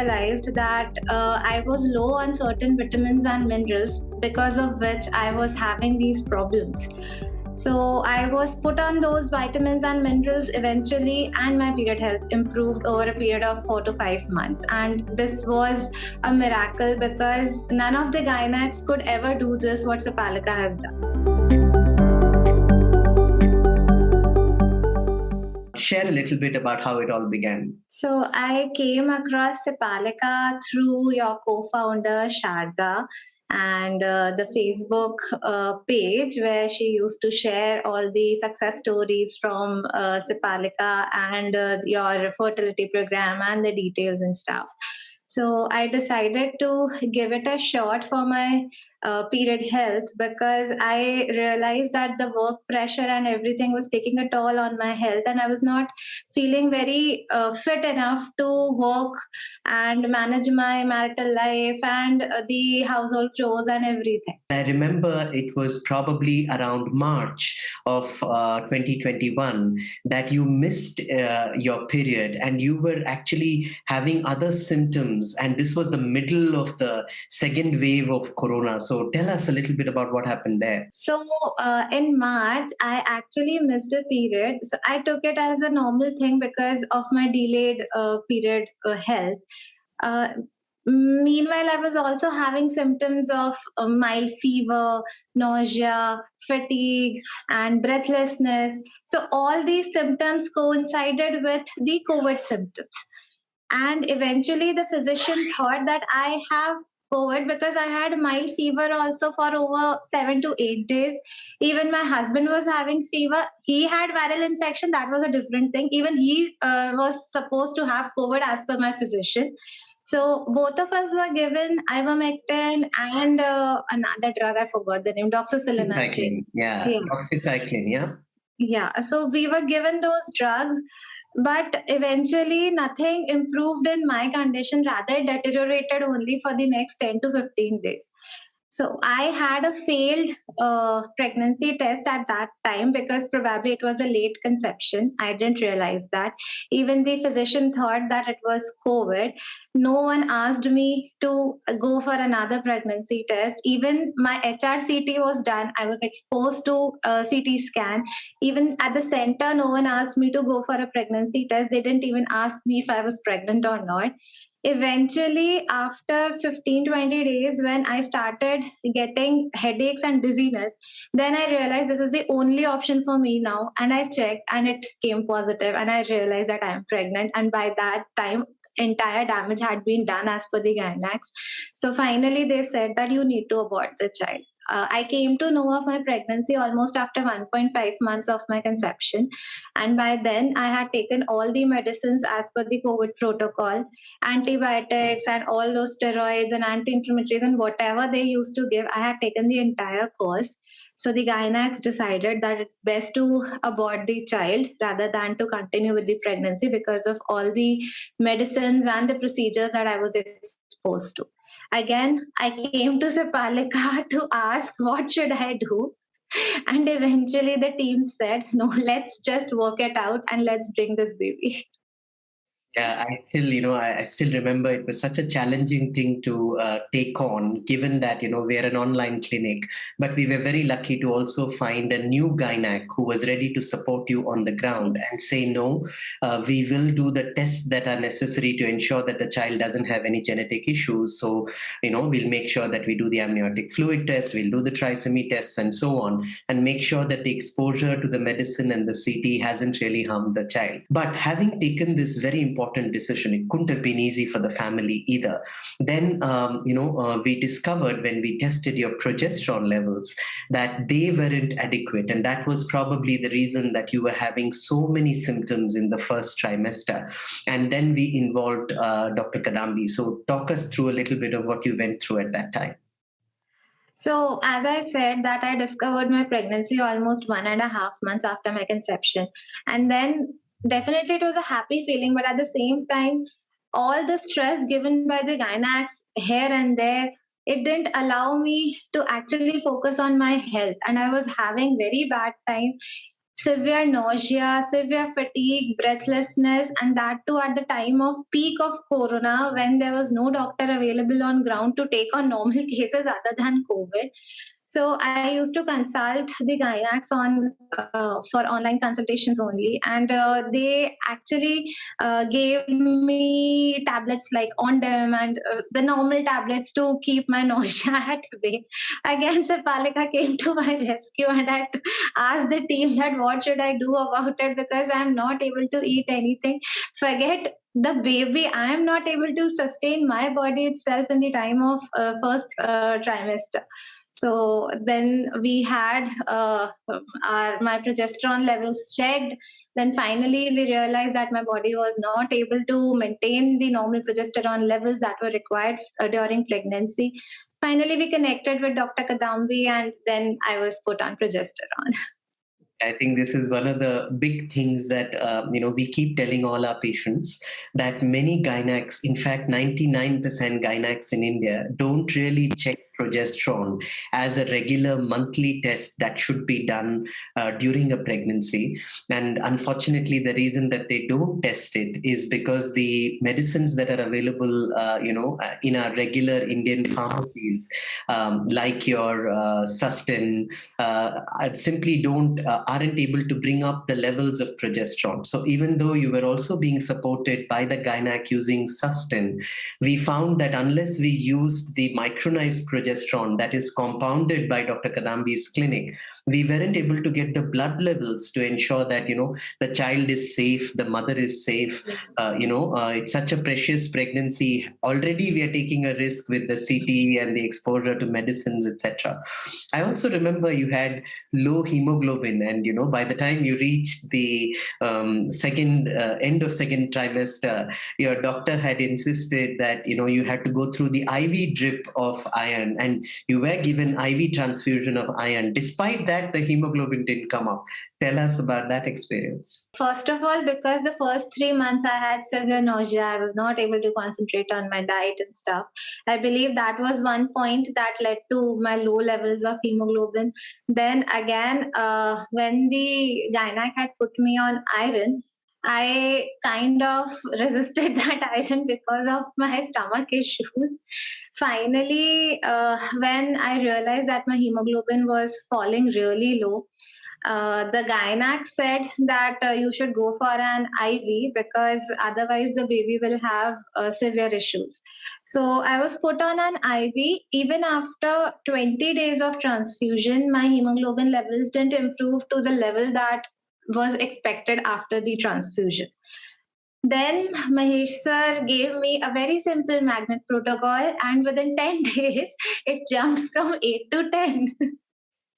realized that I was low on certain vitamins and minerals, because of which I was having these problems. So I was put on those vitamins and minerals eventually, and my period health improved over a period of 4 to 5 months. And this was a miracle because none of the gynacs could ever do this, what Sapalika has done. Share a little bit about how it all began. So I came across Sapalika through your co-founder Sharda and the Facebook page where she used to share all the success stories from Sapalika and your fertility program and the details and stuff. So I decided to give it a shot for my period health because I realized that the work pressure and everything was taking a toll on my health, and I was not feeling very fit enough to work and manage my marital life and the household chores and everything. I remember it was probably around March of 2021 that you missed your period and you were actually having other symptoms. And this was the middle of the second wave of Corona. So tell us a little bit about what happened there. So in March, I actually missed a period. So I took it as a normal thing because of my delayed period health. Uh, Meanwhile, I was also having symptoms of mild fever, nausea, fatigue, and breathlessness. So all these symptoms coincided with the COVID symptoms. And eventually, the physician thought that I have COVID because I had mild fever also for over 7 to 8 days. Even my husband was having fever. He had viral infection. That was a different thing. Even he was supposed to have COVID as per my physician. So both of us were given ivermectin and another drug, I forgot the name, doxycycline. Yeah, doxycycline, yeah. Yeah, so we were given those drugs, but eventually nothing improved in my condition, rather it deteriorated only for the next 10 to 15 days. So I had a failed pregnancy test at that time because probably it was a late conception. I didn't realize that. Even the physician thought that it was COVID. No one asked me to go for another pregnancy test. Even my HRCT was done. I was exposed to a CT scan. Even at the center, no one asked me to go for a pregnancy test. They didn't even ask me if I was pregnant or not. Eventually, after 15-20 days, when I started getting headaches and dizziness, then I realized this is the only option for me now. And I checked and it came positive, and I realized that I am pregnant. And by that time, entire damage had been done as per the gynacs. So finally, they said that you need to abort the child. I came to know of my pregnancy almost after 1.5 months of my conception. And by then, I had taken all the medicines as per the COVID protocol, antibiotics and all those steroids and anti-inflammatories and whatever they used to give. I had taken the entire course. So the gynacs decided that it's best to abort the child rather than to continue with the pregnancy because of all the medicines and the procedures that I was exposed to. Again, I came to Sapalika to ask what should I do. And eventually the team said, no, let's just work it out and let's bring this baby. Yeah, I still remember it was such a challenging thing to take on, given that, we're an online clinic. But we were very lucky to also find a new gynac who was ready to support you on the ground and say, no, we will do the tests that are necessary to ensure that the child doesn't have any genetic issues. So, we'll make sure that we do the amniotic fluid test, we'll do the trisomy tests and so on, and make sure that the exposure to the medicine and the CT hasn't really harmed the child. But having taken this very important decision, it couldn't have been easy for the family either. Then, we discovered when we tested your progesterone levels that they weren't adequate. And that was probably the reason that you were having so many symptoms in the first trimester. And then we involved Dr. Kadambi. So talk us through a little bit of what you went through at that time. So, as I said, that I discovered my pregnancy almost 1.5 months after my conception. And then definitely it was a happy feeling, but at the same time, all the stress given by the gynacs here and there, it didn't allow me to actually focus on my health. And I was having very bad time severe nausea, severe fatigue, breathlessness, and that too at the time of peak of corona, when there was no doctor available on ground to take on normal cases other than COVID. So I used to consult the gynacs on for online consultations only, and they actually gave me tablets like Ondem and the normal tablets to keep my nausea at bay. Again, Sapalika came to my rescue, and I asked the team that what should I do about it, because I'm not able to eat anything. Forget the baby, I am not able to sustain my body itself in the time of first trimester. So then we had my progesterone levels checked. Then finally we realized that my body was not able to maintain the normal progesterone levels that were required during pregnancy. Finally we connected with Dr. Kadambi, and then I was put on progesterone. I think this is one of the big things that we keep telling all our patients, that many gynacs, in fact 99% gynacs in India, don't really check progesterone as a regular monthly test that should be done during a pregnancy. And unfortunately, the reason that they don't test it is because the medicines that are available, in our regular Indian pharmacies, like your Susten, simply aren't able to bring up the levels of progesterone. So even though you were also being supported by the gynac using Susten, we found that unless we used the micronized progesterone that is compounded by Dr. Kadambi's clinic, we weren't able to get the blood levels to ensure that the child is safe, the mother is safe. It's such a precious pregnancy. Already we are taking a risk with the CT and the exposure to medicines, etc. I also remember you had low hemoglobin, and by the time you reached the second end of second trimester, your doctor had insisted that you had to go through the IV drip of iron, and you were given IV transfusion of iron. Despite that, the hemoglobin didn't come up. Tell us about that experience. First of all, because the first 3 months I had severe nausea, I was not able to concentrate on my diet and stuff. I believe that was one point that led to my low levels of hemoglobin. Then again, when the gynac had put me on iron, I kind of resisted that iron because of my stomach issues. Finally, when I realized that my hemoglobin was falling really low, the gynac said that you should go for an IV, because otherwise the baby will have severe issues. So I was put on an IV. Even after 20 days of transfusion, my hemoglobin levels didn't improve to the level that was expected after the transfusion. Then Mahesh sir gave me a very simple magnet protocol, and within 10 days, it jumped from 8 to 10.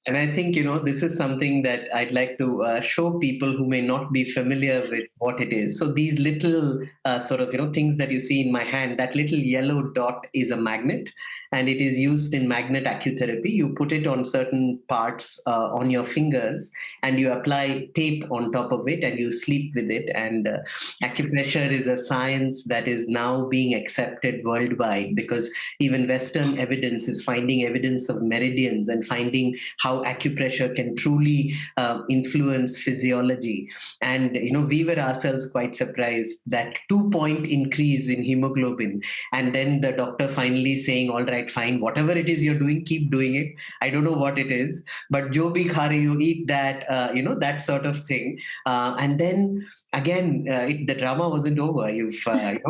And I think, this is something that I'd like to show people who may not be familiar with what it is. So these little sort of, things that you see in my hand, that little yellow dot is a magnet, and it is used in magnet acutherapy. You put it on certain parts on your fingers, and you apply tape on top of it, and you sleep with it. And acupressure is a science that is now being accepted worldwide, because even Western evidence is finding evidence of meridians and finding how acupressure can truly influence physiology. And we were ourselves quite surprised that 2-point increase in hemoglobin, and then the doctor finally saying, all right, fine, whatever it is you're doing, keep doing it. I don't know what it is, but jo bhi kha rahi ho, eat that, that sort of thing. And then again, the drama wasn't over. You've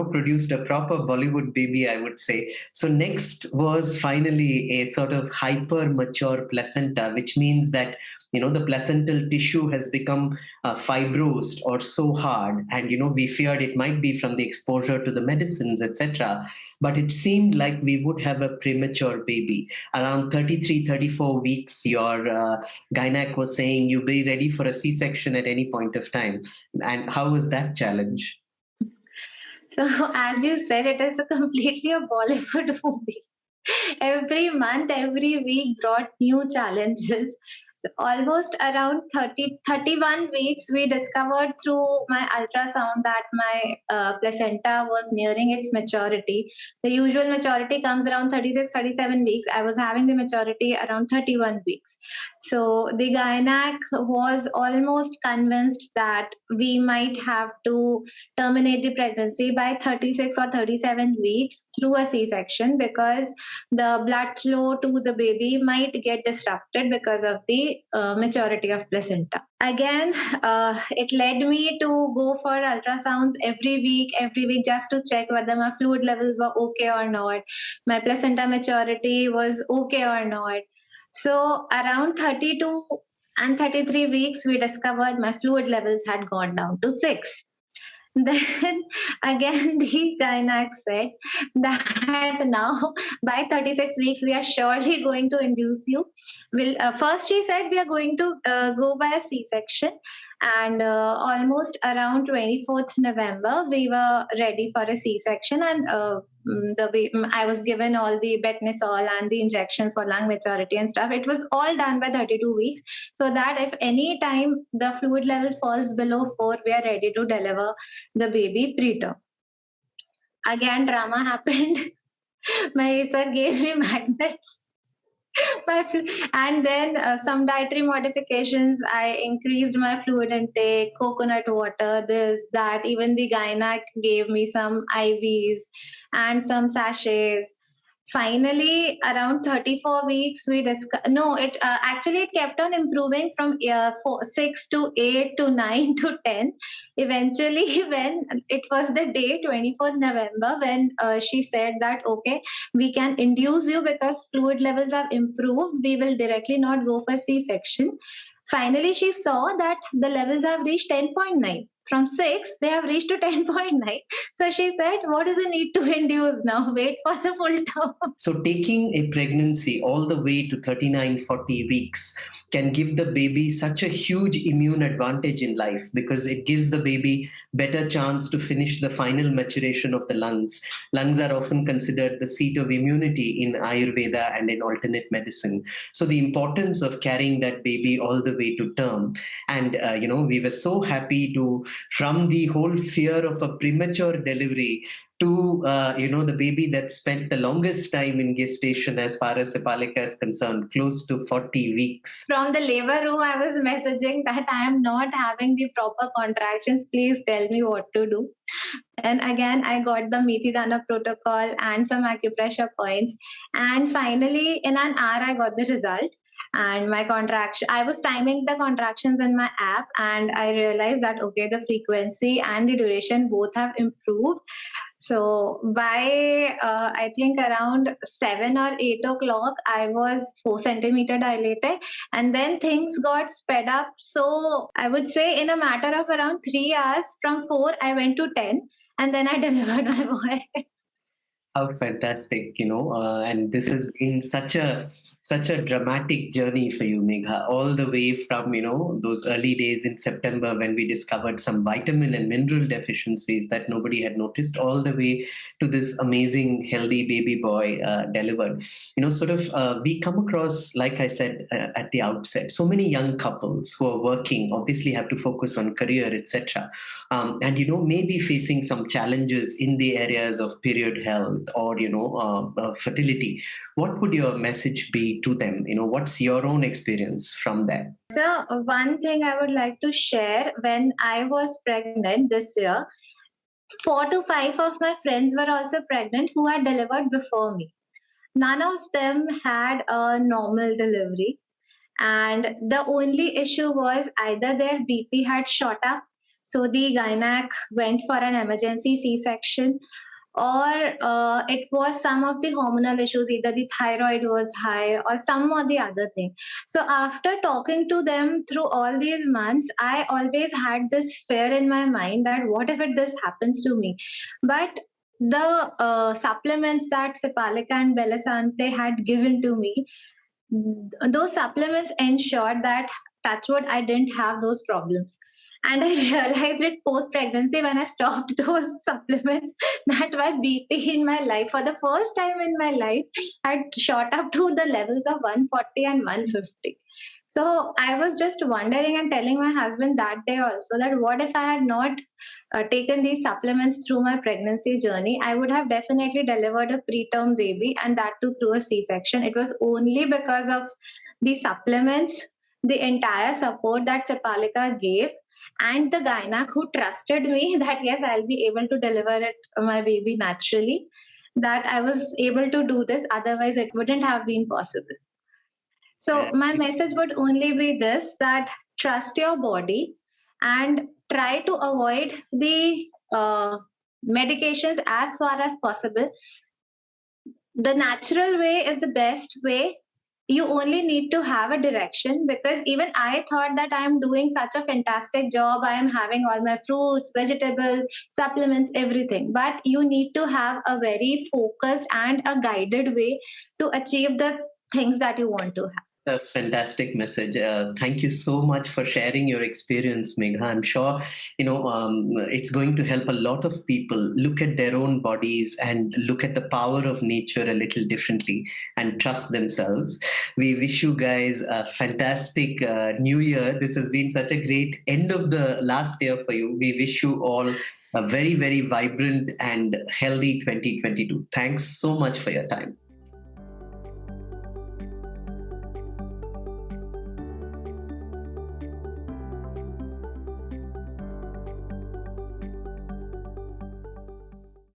produced a proper Bollywood baby, I would say. So next was finally a sort of hyper mature placenta, which means that the placental tissue has become fibrosed or so hard, and we feared it might be from the exposure to the medicines, etc. But it seemed like we would have a premature baby. Around 33, 34 weeks, your gynac was saying you'll be ready for a C-section at any point of time. And how was that challenge? So, as you said, it is completely a Bollywood movie. Every month, every week brought new challenges. So almost around 31 weeks, we discovered through my ultrasound that my placenta was nearing its maturity. The usual maturity comes around 36, 37 weeks. I was having the maturity around 31 weeks. So the gynac was almost convinced that we might have to terminate the pregnancy by 36 or 37 weeks through a C-section, because the blood flow to the baby might get disrupted because of the maturity of placenta. Again, it led me to go for ultrasounds every week, just to check whether my fluid levels were okay or not, my placenta maturity was okay or not. So around 32 and 33 weeks, we discovered my fluid levels had gone down to 6. Then again, the gynac said that now by 36 weeks, we are surely going to induce you. First, she said we are going to go by a C section. And almost around 24th November, we were ready for a C section. And I was given all the betnisol and the injections for lung maturity and stuff. It was all done by 32 weeks, so that if any time the fluid level falls below 4, we are ready to deliver the baby preterm. Again, drama happened. My sir gave me magnets. And then some dietary modifications. I increased my fluid intake, coconut water, this, that. Even the gynac gave me some IVs and some sachets. Finally, around 34 weeks, we discussed. No, it actually it kept on improving from 6 to 8 to 9 to 10. Eventually, when it was the day 24th November, when she said that, okay, we can induce you because fluid levels have improved, we will directly not go for C-section. Finally, she saw that the levels have reached 10.9. From 6, they have reached to 10.9. So she said, what is the need to induce now? Wait for the full term. So taking a pregnancy all the way to 39, 40 weeks can give the baby such a huge immune advantage in life, because it gives the baby better chance to finish the final maturation of the lungs. Lungs are often considered the seat of immunity in Ayurveda and in alternate medicine. So the importance of carrying that baby all the way to term. And, we were so happy to, from the whole fear of a premature delivery to, the baby that spent the longest time in gestation as far as Sapalika is concerned, close to 40 weeks. From the labor room, I was messaging that I am not having the proper contractions. Please tell me what to do. And again, I got the Methi Dana protocol and some acupressure points. And finally, in an hour, I got the result. And my contraction, I was timing the contractions in my app, and I realized that, okay, the frequency and the duration both have improved. So by I think around 7 or 8 o'clock, I was 4 centimeter dilated, and then things got sped up. So I would say in a matter of around 3 hours, from 4 I went to 10, and then I delivered my boy. How fantastic, and this has been such a dramatic journey for you, Megha, all the way from, those early days in September when we discovered some vitamin and mineral deficiencies that nobody had noticed, all the way to this amazing, healthy baby boy delivered. We come across, like I said at the outset, so many young couples who are working, obviously have to focus on career, etc. And, maybe facing some challenges in the areas of period health or fertility. What would your message be to them? What's your own experience from that? So one thing I would like to share, when I was pregnant this year, 4 to 5 of my friends were also pregnant who had delivered before me. None of them had a normal delivery, and the only issue was either their BP had shot up, so the gynac went for an emergency C-section, or it was some of the hormonal issues, either the thyroid was high or some or the other thing. So after talking to them through all these months, I always had this fear in my mind that what if this happens to me? But the supplements that Sapalika and Belasante had given to me, those supplements ensured that, touchwood, I didn't have those problems. And I realized it post pregnancy when I stopped those supplements that my BP in my life, for the first time in my life, had shot up to the levels of 140 and 150. So I was just wondering and telling my husband that day also that what if I had not taken these supplements through my pregnancy journey, I would have definitely delivered a preterm baby, and that too through a C-section. It was only because of the supplements, the entire support that Sepalika gave, and the gynac who trusted me that yes, I'll be able to deliver it my baby naturally, that I was able to do this. Otherwise, it wouldn't have been possible. So, Yeah. my message would only be this, that trust your body and try to avoid the medications as far as possible. The natural way is the best way. You only need to have a direction, because even I thought that I am doing such a fantastic job. I am having all my fruits, vegetables, supplements, everything. But you need to have a very focused and a guided way to achieve the things that you want to have. A fantastic message. Thank you so much for sharing your experience, Megha. I'm sure it's going to help a lot of people look at their own bodies and look at the power of nature a little differently and trust themselves. We wish you guys a fantastic new year. This has been such a great end of the last year for you. We wish you all a very, very vibrant and healthy 2022. Thanks so much for your time.